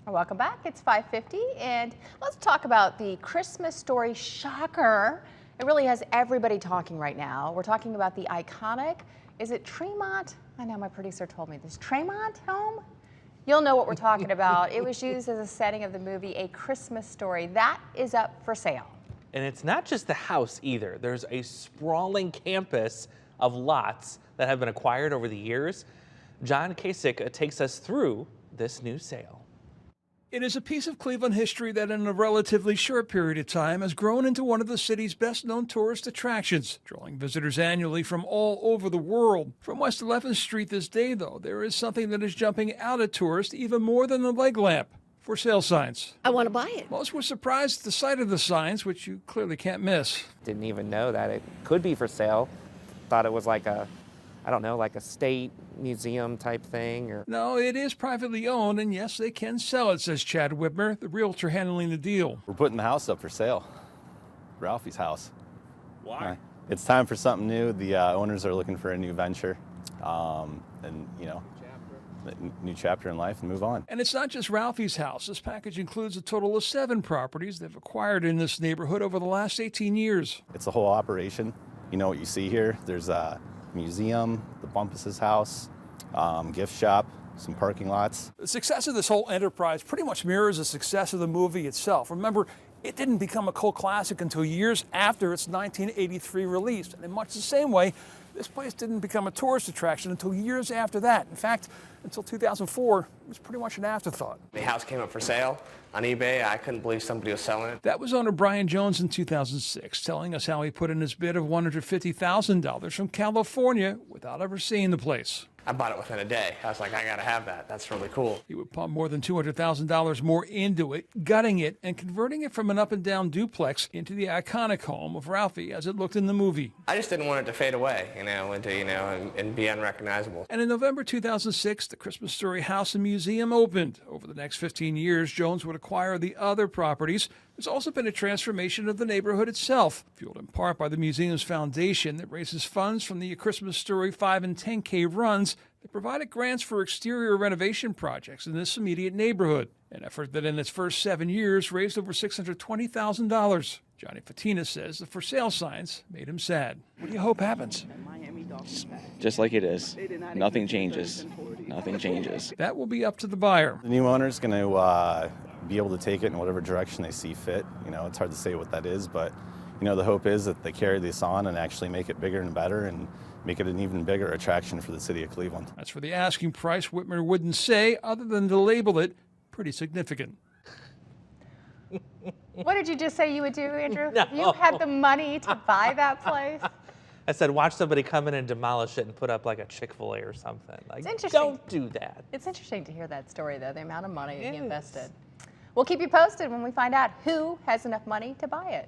Welcome back. It's 5:50 and let's talk about the Christmas Story shocker. It really has everybody talking right now. We're talking about the iconic, is it Tremont? I know my producer told me this. Tremont home? You'll know what we're talking about. It was used as a setting of the movie A Christmas Story. That is up for sale. And it's not just the house either. There's a sprawling campus of lots that have been acquired over the years. John Kasich takes us through this new sale. It is a piece of Cleveland history that in a relatively short period of time has grown into one of the city's best-known tourist attractions, drawing visitors annually from all over the world. From West 11th Street this day, though, there is something that is jumping out at tourists even more than the leg lamp. For sale signs. I want to buy it. Most were surprised at the sight of the signs, which you clearly can't miss. Didn't even know that it could be for sale. Thought it was like a, I don't know, like a state museum type thing. Or No, it is privately owned, and yes, they can sell it, says Chad Whitmer, the realtor handling the deal. We're putting the house up for sale. Ralphie's house. Why? It's time for something new. The owners are looking for a new venture, and you know, a new chapter in life and move on. And it's not just Ralphie's house. This package includes a total of 7 properties they've acquired in this neighborhood over the last 18 years. It's a whole operation. You know what you see here. There's a museum, the Bumpus's house, gift shop, some parking lots. The success of this whole enterprise pretty much mirrors the success of the movie itself. Remember, it didn't become a cult classic until years after its 1983 release. And in much the same way, this place didn't become a tourist attraction until years after that. In fact, until 2004, it was pretty much an afterthought. The house came up for sale on eBay. I couldn't believe somebody was selling it. That was owner Brian Jones in 2006, telling us how he put in his bid of $150,000 from California without ever seeing the place. I bought it within a day. I was like, I gotta have that. That's really cool. He would pump more than $200,000 more into it, gutting it and converting it from an up-and-down duplex into the iconic home of Ralphie as it looked in the movie. I just didn't want it to fade away, and be unrecognizable. And in November 2006, the Christmas Story House and Museum opened. Over the next 15 years, Jones would acquire the other properties. There's also been a transformation of the neighborhood itself, fueled in part by the museum's foundation that raises funds from the Christmas Story 5 and 10K runs that provided grants for exterior renovation projects in this immediate neighborhood, an effort that in its first 7 years raised over $620,000. Johnny Fatina says the for sale signs made him sad. What do you hope happens? Just like it is. Nothing changes. Nothing changes. That will be up to the buyer. The new owner's going to be able to take it in whatever direction they see fit. You know, it's hard to say what that is, but you know, the hope is that they carry this on and actually make it bigger and better and make it an even bigger attraction for the city of Cleveland. As for the asking price, Whitmer wouldn't say, other than to label it pretty significant. What did you just say you would do, Andrew? No. You had the money to buy that place? I said, watch somebody come in and demolish it and put up like a Chick-fil-A or something. Like, It's interesting. don't do that. It's interesting to hear that story, though, the amount of money he invested. We'll keep you posted when we find out who has enough money to buy it.